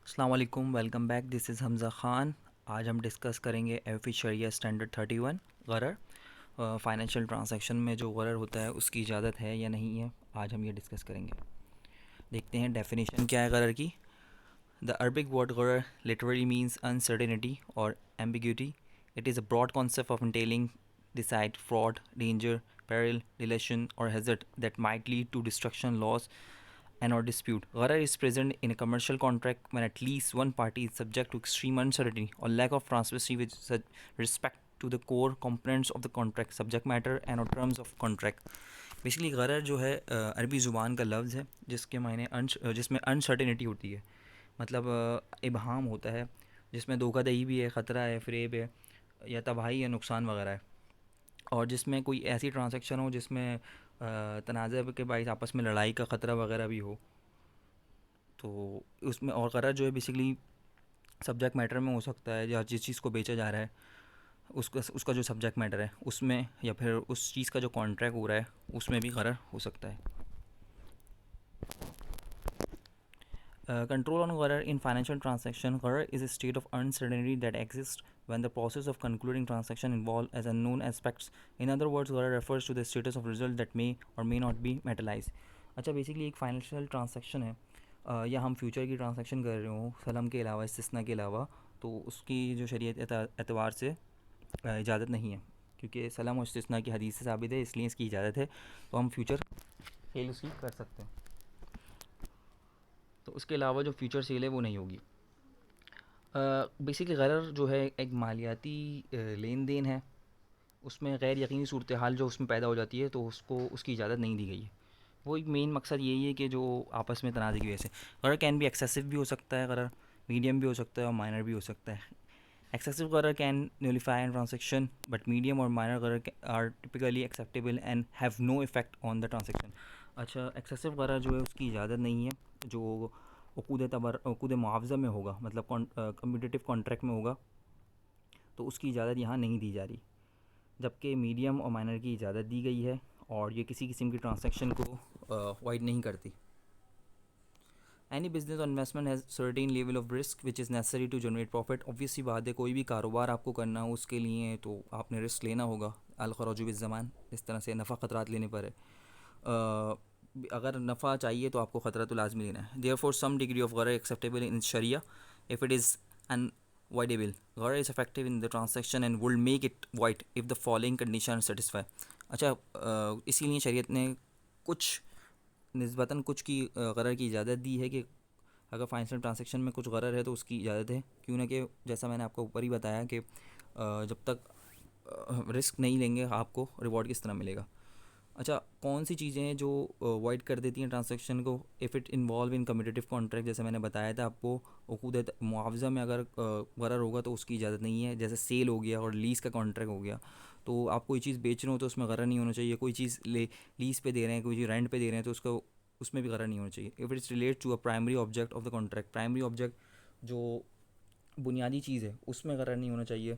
अस्सलाम वालेकुम, welcome back. This is Hamza Khan. आज हम डिस्कस करेंगे एफ़ी शरिया स्टैंडर्ड 31 गरर। फाइनेंशियल ट्रांजैक्शन में जो गरर होता है उसकी इजाज़त है या नहीं है, आज हम ये डिस्कस करेंगे। देखते हैं डेफिनेशन क्या है गरर की। The Arabic word gharar literally means uncertainty और ambiguity. It is a broad concept of entailing decide fraud, danger, peril, dilation, or hazard that might lead to destruction, loss, and or dispute. Gharar is present in a commercial contract when at least one party is subject to extreme uncertainty or lack of transparency with respect to the core components of the contract, subject matter and or terms of contract. Basically गरर जो है अरबी ज़ुबान का लफ्ज़ है जिसके मायने जिसमें अनसर्टेनिटी होती है, मतलब इबहाम होता है, जिसमें धोखाधड़ी भी है, ख़तरा है, फ़रेब है या तबाही या नुकसान वगैरह है, और जिसमें कोई ऐसी ट्रांजैक्शन हो जिसमें तनाज़ा के बायस आपस में लड़ाई का ख़तरा वगैरह भी हो, तो उसमें और क़रर जो है बेसिकली सब्जेक्ट मैटर में हो सकता है, या जिस चीज़ को बेचा जा रहा है उसका उसका जो सब्जेक्ट मैटर है उसमें, या फिर उस चीज़ का जो कॉन्ट्रैक्ट हो रहा है उसमें भी क़रर हो सकता है। Control on Gharar in financial transaction. Gharar is a state of uncertainty that exists when the process of concluding transaction involve as unknown aspects. In other words, Gharar refers to the status of result that may or may not be materialized. अच्छा, basically एक financial transaction है, या हम future की transaction कर रहे हो सलम के अलावा, इस्तिस्ना के अलावा, तो उसकी जो शरीयत एतबार से इजाज़त नहीं है, क्योंकि सलम और इस्तिस्ना की हदीस से साबित है, इसलिए इसकी इजाज़त है, तो हम फ्यूचर सेल उसकी कर सकते हैं। तो उसके अलावा जो फ्यूचर सेल है वो नहीं होगी। बेसिकली गरर जो है एक मालियाती लेन देन है, उसमें गैर यकीनी सूरत हाल जो उसमें पैदा हो जाती है तो उसको उसकी इजाज़त नहीं दी गई है। वो एक मेन मकसद यही है कि जो आपस में तनाज़े की वजह से, गरर कैन भी एक्सेसिव भी हो सकता है, गरर मीडियम भी हो सकता है और माइनर भी हो सकता है। Excessive gharar can nullify an transaction, but medium और minor gharar are typically acceptable and have no effect on the transaction. अच्छा, एक्सेसिव गरर जो है उसकी इजाज़त नहीं है, जो उकूद मुआवजा में होगा, मतलब कम्पिटिटिव कॉन्ट्रैक्ट में होगा, तो उसकी इजाज़त यहाँ नहीं दी जा रही, जबकि मीडियम और माइनर की इजाज़त दी गई है, और ये किसी किस्म की ट्रांसैक्शन को वाइड नहीं करती। एनी बिजनेस और investment has certain level of risk which is necessary to generate profit. Obviously बात है, कोई भी कारोबार आपको करना हो उसके लिए तो आपने रिस्क लेना होगा, अलखराजु बिज़्ज़मान, इस तरह से नफ़ा ख़तरात लेने पर है। अगर नफ़ा चाहिए तो आपको ख़तरा तो लाजमी लेना है। Therefore some degree of gharar acceptable in shariah if it is unavoidable. Gharar is effective in the transaction and would make it void if the following condition satisfy. अच्छा, इसीलिए शरीयत ने कुछ निस्बतन कुछ की गरर की इजाज़त दी है कि अगर फाइनेंशियल ट्रांजेक्शन में कुछ गरर है तो उसकी इजाज़त है, क्यों ना कि जैसा मैंने आपको ऊपर ही बताया कि जब तक रिस्क नहीं लेंगे आपको रिवॉर्ड किस तरह मिलेगा। अच्छा, कौन सी चीज़ें हैं जो वाइड कर देती हैं ट्रांजैक्शन को? If it involve in competitive contract, जैसे मैंने बताया था आपको, उकूद मुआवजा में अगर गरर होगा तो उसकी इजाज़त नहीं है, जैसे सेल हो गया और लीज़ का कॉन्ट्रैक्ट हो गया। तो आप कोई चीज़ बेच रहे हो तो उसमें गरर नहीं होना चाहिए। कोई चीज़ लीज़ पे दे रहे हैं, कोई चीज़ रेंट पे दे रहे हैं, तो उसको उसमें भी गरर नहीं होना चाहिए। If it's relate to a primary object of the contract, primary object जो बुनियादी चीज़ है उसमें गरर नहीं होना चाहिए।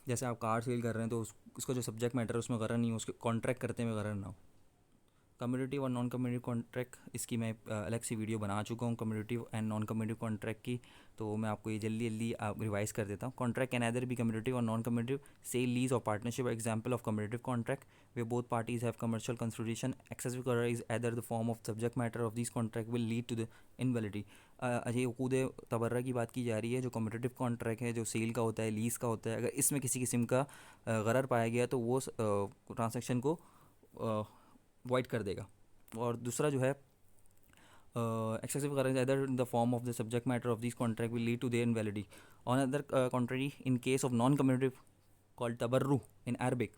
जैसे आप कार सेल कर रहे हैं तो उसका जो सब्जेक्ट मैटर है उसमें गरर नहीं हो, उसके कॉन्ट्रैक्ट करते हुए गरर ना हो। कम्यूटिव और नॉन कम्यूटिव कॉन्ट्रैक्ट, इसकी मैं अलग सी वीडियो बना चुका हूँ कम्यूटिव एंड नॉन कम्यूटिव कॉन्ट्रैक्ट की, तो मैं आपको ये जल्दी जल्दी रिवाइज कर देता हूँ। Contract can either be commutative और नॉन कम्यूटिव, सेल, लीज और partnership example of commutative contract where both parties have commercial consideration. Excessive gharar is either the form of subject matter of this contract will lead to the invalidity. अजय उकूद तबर्रा की बात की जा रही है, जो कम्यूटिव कॉन्ट्रैक्ट है, जो सेल का होता है, लीज का होता है, अगर इसमें किसी किस्म का गरर पाया गया तो वो ट्रांजेक्शन को वाइड कर देगा। और दूसरा जो है excessive currents either in the form of the subject matter of these contract will lead to their invalidity. On other contrary, in case of non-commutative called tabarru in Arabic,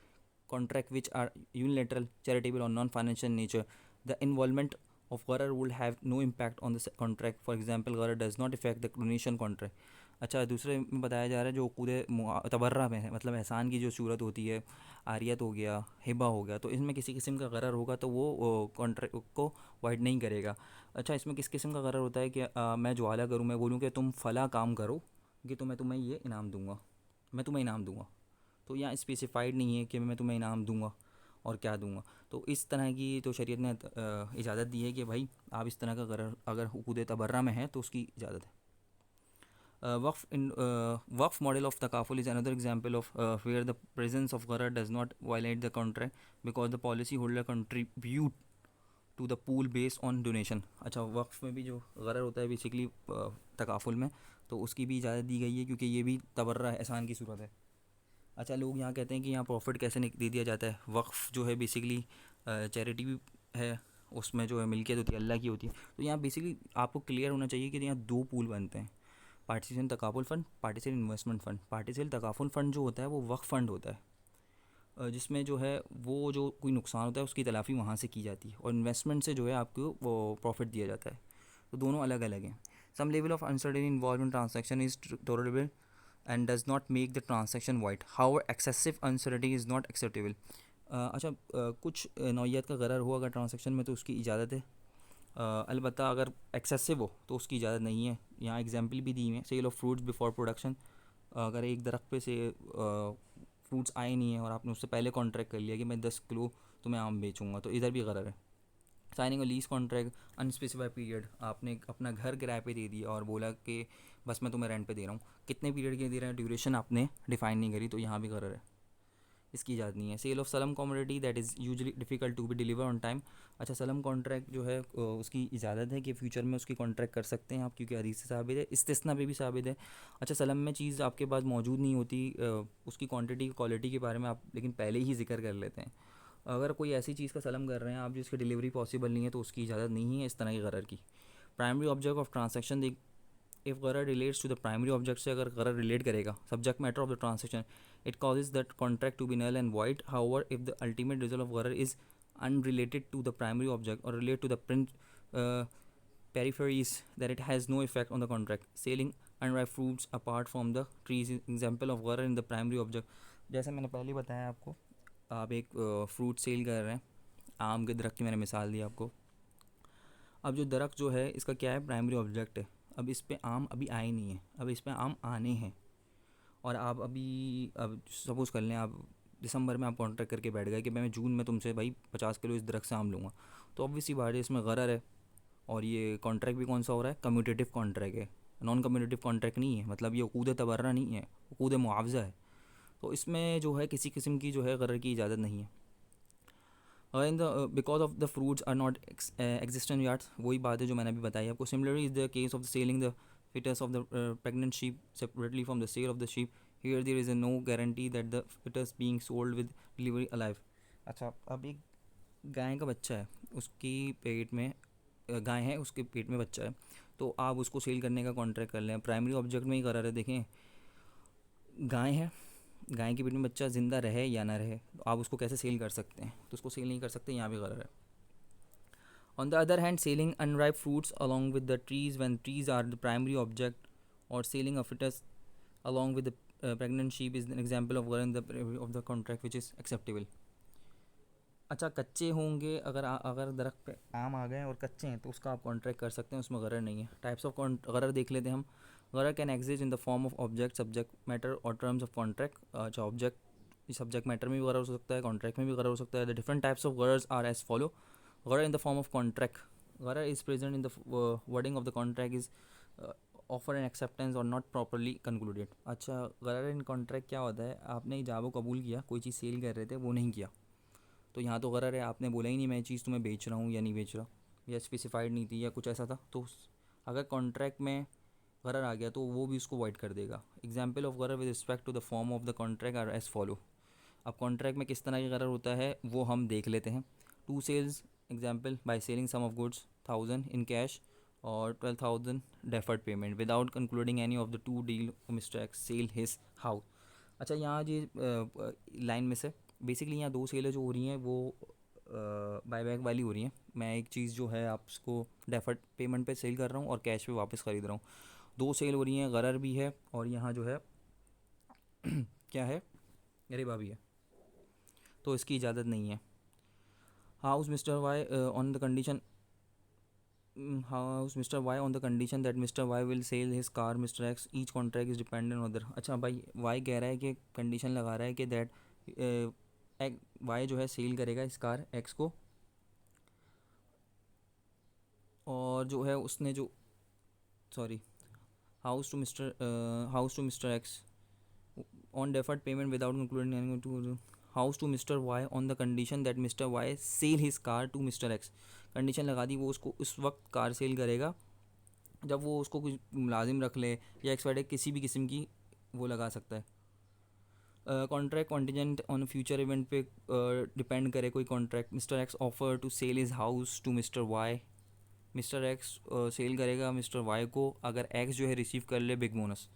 contract which are unilateral, charitable or non-financial nature, the involvement of gharar will have no impact on the contract. For example, gharar does not affect the donation contract. अच्छा, दूसरे में बताया जा रहा है जो उक़ूद तबर्रा में है, मतलब एहसान की जो सूरत होती है, आरियत हो गया, हिबा हो गया, तो इसमें किसी किस्म का गरर होगा तो वो कॉन्ट्रैक्ट को वाइड नहीं करेगा। अच्छा, इसमें किस किस्म का गरर होता है कि मैं ज्वाला करूँ, मैं बोलूँ कि तुम फ़ला काम करो कि तो मैं तुम्हें ये इनाम दूंगा, मैं तुम्हें इनाम दूंगा, तो यहाँ स्पेसिफाइड नहीं है कि मैं तुम्हें इनाम दूंगा। और क्या दूंगा। तो इस तरह की तो शरीयत ने इजाज़त दी है कि भाई आप इस तरह का गरर अगर हुकूक तबर्रा में है तो उसकी इजाज़त है। Waqf model of takaful is another example of where the presence of gharar does not violate the contract because the policy holder contribute to the pool based on donation. अच्छा, वक्फ में भी जो गरर होता है बेसिकली तकाफुल में, तो उसकी भी इजाज़त दी गई है क्योंकि ये भी तबर्रा है, एहसान की सूरत है। अच्छा, लोग यहाँ कहते हैं कि यहाँ प्रॉफिट कैसे दे दिया जाता है। वक्फ जो है बेसिकली चैरिटी भी है, उसमें जो है मिल्कियत होती है अल्लाह की होती है। तो यहाँ बेसिकली आपको क्लियर होना चाहिए कि यहाँ दो पूल बनते हैं, participation takaful fund, participation investment fund. Participation takaful fund जो होता है वो वक्फ फ़ंड होता है, जिसमें जो है वो जो कोई नुकसान होता है उसकी तलाफ़ी वहाँ से की जाती है, और इन्वेस्टमेंट से जो है आपको वो प्रॉफिट दिया जाता है। तो दोनों अलग अलग हैं। Some level of uncertainty involve in transaction is tolerable and does not make the transaction void, how excessive uncertainty is not acceptable. अच्छा, कुछ नौइयत का गरर हो अगर ट्रांजैक्शन में तो उसकी इजाज़त है, अलबत्ता अगर एक्सेसिव हो तो उसकी इजाज़त नहीं है। यहाँ एग्जांपल भी दी हुई है, sale of fruits before production. अगर एक दरख्त पे से फ्रूट्स आए नहीं है और आपने उससे पहले कॉन्ट्रैक्ट कर लिया कि मैं 10 किलो तुम्हें आम बेचूंगा, तो इधर भी गरर है। Signing lease contract unspecified period, आपने अपना घर किराए पे दे दिया और बोला कि बस मैं तुम्हें रेंट पे दे रहा हूँ, कितने पीरियड के दे रहा है ड्यूरेशन आपने डिफाइन नहीं करी, तो यहाँ भी गरर है, इसकी इजाज़त नहीं है। Sale of salam commodity that is usually difficult to be deliver on time. अच्छा, सलम कॉन्ट्रैक्ट जो है उसकी इजाज़त है कि फ्यूचर में उसकी कॉन्ट्रैक्ट कर सकते हैं आप, क्योंकि हदीस से साबित है, इस्तिस्ना पे भी साबित है। अच्छा, सलम में चीज़ आपके पास मौजूद नहीं होती, उसकी क्वांटिटी क्वालिटी के बारे में आप लेकिन पहले ही जिक्र कर लेते हैं। अगर कोई ऐसी चीज़ का सलम कर रहे हैं आप जिसकी डिलीवरी पॉसिबल नहीं है, तो उसकी इजाज़त नहीं है इस तरह की गरर की। Primary object of transaction, if gharar relates to the primary object से अगर गरर रिलेट करेगा subject matter of the transaction, it causes that contract to be null and void. However, if the ultimate result of gharar is unrelated to the primary object or relate to the uh, peripheries, that it has no effect on the contract. Selling unripe fruits apart from the trees is example of gharar in the primary object. जैसे मैंने पहले बताया आपको, आप एक fruit cell कर रहे हैं, आम के दरख्त की मैंने मिसाल दी आपको। अब जो दरख्त जो है इसका क्या है, प्राइमरी ऑब्जेक्ट है। अब इस पे आम अभी आए नहीं है, अब इस पे आम आने हैं, और आप अभी अब सपोज़ कर लें आप दिसंबर में आप कॉन्ट्रैक्ट करके बैठ गए कि मैं जून में तुमसे भाई 50 किलो इस दरख्त से आम लूँगा, तो ऑब्वियसली बात है इसमें गरर है। और ये कॉन्ट्रैक्ट भी कौन सा हो रहा है, कम्यूटेटिव कॉन्ट्रैक्ट है, नॉन कम्यूटेटिव कॉन्ट्रैक्ट नहीं है, मतलब ये उकूद तबर्रा नहीं है, उकूद मुआवजा है। तो इसमें जो है किसी किस्म की जो है गरर की इजाज़त नहीं है। In the because of the fruits are not existent yards, वही बात है जो मैंने अभी बताई आपको। Similarly is the case of the selling the fetus of the pregnant sheep separately from the sale of the sheep. Here there is a no guarantee that the fetus being sold with delivery alive. अच्छा, अब एक गाय का बच्चा है, उसकी पेट में गाय है, उसके पेट में बच्चा है, तो आप उसको सेल करने का कॉन्ट्रैक्ट कर लें, प्राइमरी ऑब्जेक्ट में ही करा रहे। देखें, गाय है, गाय के पेट में बच्चा ज़िंदा रहे या ना रहे, तो आप उसको कैसे सेल कर सकते हैं, तो उसको सेल नहीं कर सकते, यहाँ भी गरर है। On the other hand, selling unripe fruits along with the trees when trees are the primary object, or selling a fetus along with the pregnant sheep is an example of of the contract which is acceptable. अच्छा, कच्चे होंगे, अगर दरख्त पे आम आ गए और कच्चे हैं तो उसका आप कॉन्ट्रैक्ट कर सकते हैं, उसमें गरर नहीं है। टाइप्स ऑफ गरर देख लेते हैं हम। गरर can exist in the form of object, subject matter और टर्म्स ऑफ कॉन्ट्रैक्ट। अच्छा, ऑब्जेक्ट सब्जेक्ट मैटर में भी गरर हो सकता है, कॉन्ट्रैक्ट में भी गरर हो सकता है। द डिफरेंट टाइप्स ऑफ गरर्स are as follow. Gharar in the form of contract. Gharar is present in the wording of the contract is offer and acceptance or not properly concluded. अच्छा, गरर इन contract क्या होता है, आपने इजाब कबूल किया, कोई चीज़ cell कर रहे थे वो नहीं किया, तो यहाँ तो गरर है, आपने बोला ही नहीं मैं चीज़ तुम्हें बेच रहा हूँ या नहीं बेच रहा, या स्पेसिफाइड नहीं थी या कुछ ऐसा था, तो अगर कॉन्ट्रैक्ट में गरर आ गया तो वो भी उसको वाइड कर देगा। एग्जाम्पल ऑफ गरर with respect to the form of the contract are as follow. अब कॉन्ट्रैक्ट में किस तरह की गरर होता है वो हम देख लेते हैं। To sales, example by selling sum of goods 1000 in cash or 12,000 deferred payment without concluding any of the two deal, Mr. X sell his house. अच्छा, यहाँ जी लाइन में से बेसिकली यहाँ दो सेलें जो हो रही हैं वो बाय बैक वाली हो रही हैं। मैं एक चीज़ जो है आपको डेफर्ड पेमेंट पे सेल कर रहा हूँ और कैश पे वापस ख़रीद रहा हूँ, दो सेल हो रही हैं, गरर भी है और यहाँ जो है क्या है, रिबा भी है, तो इसकी इजाज़त नहीं है। House Mr. Y on the condition House Mr. Y on the condition that Mr. Y will sell his car Mr. X. Each contract is dependent on other. अच्छा भाई, Y कह रहा है कि कंडीशन लगा रहा है कि दैट वाई जो है सेल करेगा इस कार एक्स को, और जो है उसने जो sorry house to mister X on deferred payment without including anything to house to Mr. Y on the condition that Mr. Y sell his car to Mr. X। Condition लगा दी, वो उसको उस वक्त कार सेल करेगा जब वो उसको कुछ मुलाजिम रख ले या एक्सपायर्ड किसी भी किस्म की वो लगा सकता है। Contract contingent on future event पे डिपेंड करे कोई contract. Mister X offer to sell his house to mister Y, mister X sell करेगा मिस्टर वाई को अगर एक्स जो है रिसीव कर ले बिग बोनस।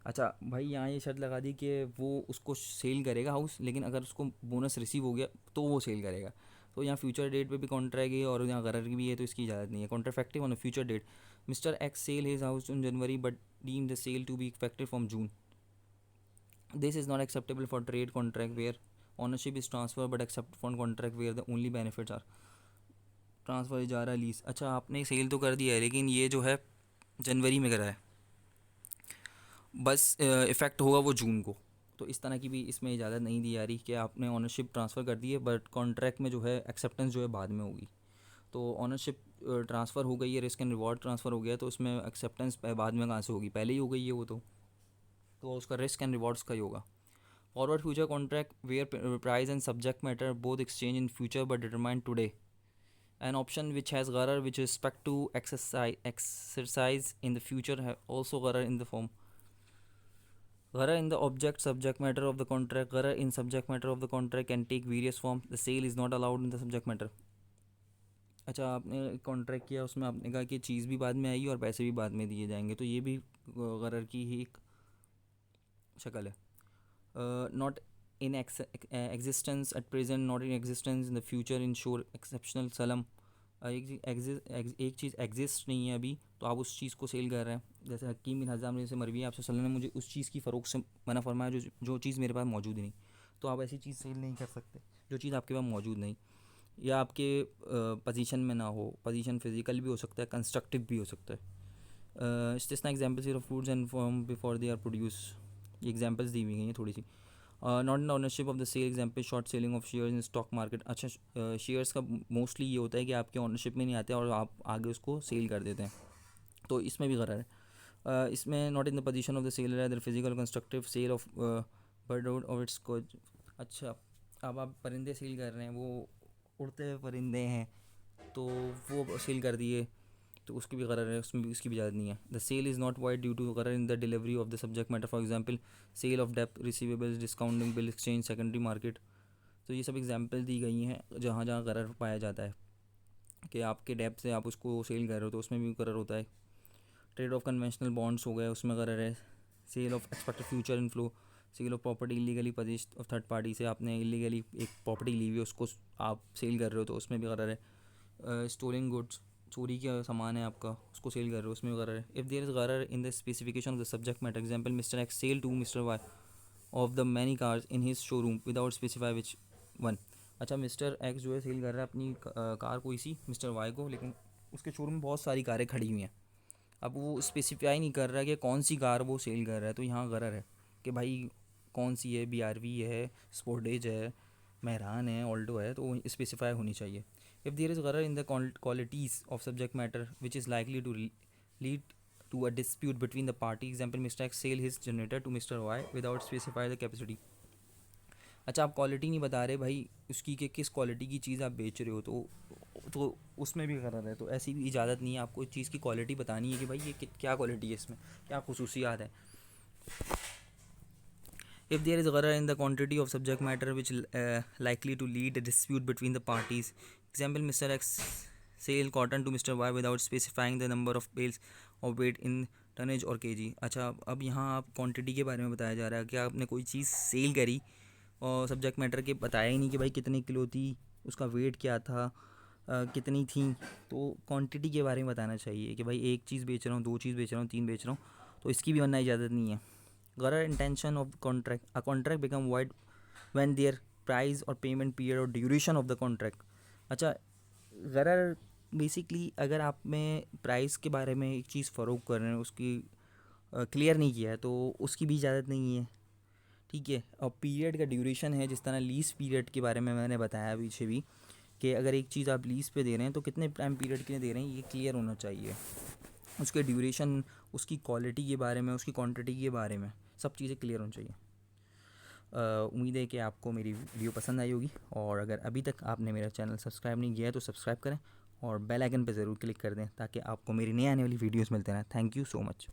अच्छा भाई यहाँ ये शर्त लगा दी कि वो उसको सेल करेगा हाउस, लेकिन अगर उसको बोनस रिसीव हो गया तो वो सेल करेगा। तो यहाँ फ्यूचर डेट पे भी कॉन्ट्रैक्ट है और यहाँ गरर की भी है, तो इसकी इजाज़त नहीं है। Contract effective on future date, mister X sell his house in January but deem the sale to be effective from June. This is not acceptable for trade contract where ownership is transfer but accept for contract where the only benefits are transfer इजारा lease. अच्छा आपने cell तो कर दिया है लेकिन ये जो है जनवरी में करा है, बस इफ़ेक्ट होगा वो जून को। तो इस तरह की भी इसमें इजाज़त नहीं दी जा रही कि आपने ऑनरशिप ट्रांसफ़र कर दी है बट कॉन्ट्रैक्ट में जो है एक्सेप्टेंस जो है बाद में होगी। तो ऑनरशिप ट्रांसफ़र हो गई है, रिस्क एंड रिवॉर्ड ट्रांसफ़र हो गया, तो उसमें एक्सेप्टेंस बाद में कहाँ से होगी, पहले ही हो गई है वो। तो उसका रिस्क एंड रिवॉर्ड्स का ही होगा। Forward future contract where price and subject matter both exchange in future but determined today, an option which has gharar with respect to exercise in the future also gharar in the form gharar in the object subject matter of the contract। gharar in subject matter of the contract can take various forms, the sale is not allowed in the subject matter। अच्छा आपने contract किया, उसमें आपने कहा कि चीज़ भी बाद में आएगी और पैसे भी बाद में दिए जाएंगे, तो ये भी गरर की ही एक शक्ल है। Not in existence at present, not in existence in the future, in sure exceptional सलम। एक चीज़ एग्जिस्ट नहीं है अभी तो आप उस चीज़ को सेल कर रहे हैं। जैसे हकीम बिन हज़ाम ने, जैसे मरवी आपसे सल्लल्लाहु अलैहि वसल्लम ने मुझे उस चीज़ की फ़रोख्त से मना फरमाया जो चीज़ मेरे पास मौजूद ही नहीं, तो आप ऐसी चीज़ सेल नहीं कर सकते जो चीज़ आपके पास मौजूद नहीं या आपके पोजीशन में ना हो। पोजीशन फिजिकल भी हो सकता है, कंस्ट्रक्टिव भी हो सकता है। इस्तिस्ना examples of foods and form before they are produce, ये एग्जांपल्स दी हुई हैं थोड़ी सी। Not in ownership of the sale, example short selling of shares in stock market. अच्छा शेयर्स का मोस्टली ये होता है कि आपके ओनरशिप में नहीं आते और आप आगे उसको सेल कर देते हैं, तो इसमें भी गरर है। इसमें not in the position of the seller other physical constructive sale of bird out of its को। अच्छा अब आप परिंदे सेल कर रहे हैं, वो उड़ते हुए परिंदे हैं तो वो सेल कर दिए, तो उसकी भी गरर है, उसमें भी उसकी भी इजाज़त नहीं है। The sale is not void due to गरर in the delivery of the subject matter, for example sale of डेप्थ receivables, discounting bill exchange, secondary market. तो ये सब एग्जांपल दी गई हैं जहाँ जहाँ गरर पाया जाता है कि आपके डेप्थ से आप उसको सेल कर रहे हो, तो उसमें भी गरर होता है। ट्रेड ऑफ कन्वेंशनल बॉन्ड्स हो गए, उसमें गरर है। Sale of expected future inflow, sale of property illegally possessed of third party, से आपने इलीगली एक प्रॉपर्टी ली हुई है उसको आप सेल कर रहे हो, तो उसमें भी गरर है। स्टोलिंग गुड्स, चोरी का सामान है आपका, उसको सेल कर रहे हो, उसमें भी गरर है। इफ़ देयर इज़ गरर in the specification of the subject matter, example mister X sell to mister Y of the many cars in his showroom without specify which one. अच्छा मिस्टर एक्स जो है सेल कर रहा है अपनी car कोई सी mister Y को, लेकिन उसके शोरूम में बहुत सारी कारें खड़ी हुई हैं, अब वो स्पेसिफाई नहीं कर रहा कि कौन सी कार वो सेल कर रहा है, तो यहाँ गरर है कि भाई कौन सी है, BRV है, स्पोर्टेज है, मेहरान है, ऑल्टो है, तो स्पेसिफाई होनी चाहिए। इफ़ देयर इज़ गरर in the qualities of subject matter which is likely to lead to a dispute between the party, example mister X sell his generator to mister Y without specify the capacity. अच्छा आप quality नहीं बता रहे भाई उसकी कि किस quality की चीज़ आप बेच रहे हो, तो उसमें भी गरर है। तो ऐसी भी इजाज़त नहीं है, आपको चीज़ की क्वालिटी बतानी है कि भाई ये क्या क्वालिटी है, इसमें क्या खसूसियात है। If there is gharar in the quantity of subject matter which likely to lead a dispute between the parties, example Mr. X sell cotton to Mr. Y without specifying the number of bales of weight in tonnage और kg। अच्छा अब यहाँ आप quantity के बारे में बताया जा रहा है कि आपने कोई चीज़ सेल करी और सब्जेक्ट मैटर के बताया ही नहीं कि भाई कितने किलो थी, उसका वेट क्या था, कितनी थी, तो क्वांटिटी के बारे में बताना चाहिए कि भाई एक चीज़ बेच रहा हूँ, दो चीज़ बेच रहा हूँ, तीन बेच रहा हूँ, तो इसकी भी वरना इजाज़त नहीं है। Gharar intention of contract, a contract become void when their price or payment period or duration of the contract। अच्छा गरर बेसिकली अगर आप में प्राइस के बारे में एक चीज़ फ़रोग कर रहे हैं, उसकी क्लियर नहीं किया है, तो उसकी भी इजाज़त नहीं है, ठीक है। और पीरियड का ड्यूरेशन है, जिस तरह लीज पीरियड के बारे में मैंने बताया पीछे भी, कि अगर एक चीज़ आप लीज पे दे रहे हैं तो कितने टाइम पीरियड के लिए दे रहे हैं, ये क्लियर होना चाहिए। उसके ड्यूरेशन, उसकी क्वालिटी के बारे में, उसकी क्वांटिटी के बारे में, सब चीज़ें क्लियर होनी चाहिए। उम्मीद है कि आपको मेरी वीडियो पसंद आई होगी, और अगर अभी तक आपने मेरा चैनल सब्सक्राइब नहीं किया है तो सब्सक्राइब करें और बेल आइकन पर ज़रूर क्लिक कर दें, ताकि आपको मेरी नई आने वाली वीडियोस मिलते रहें। Thank you so much.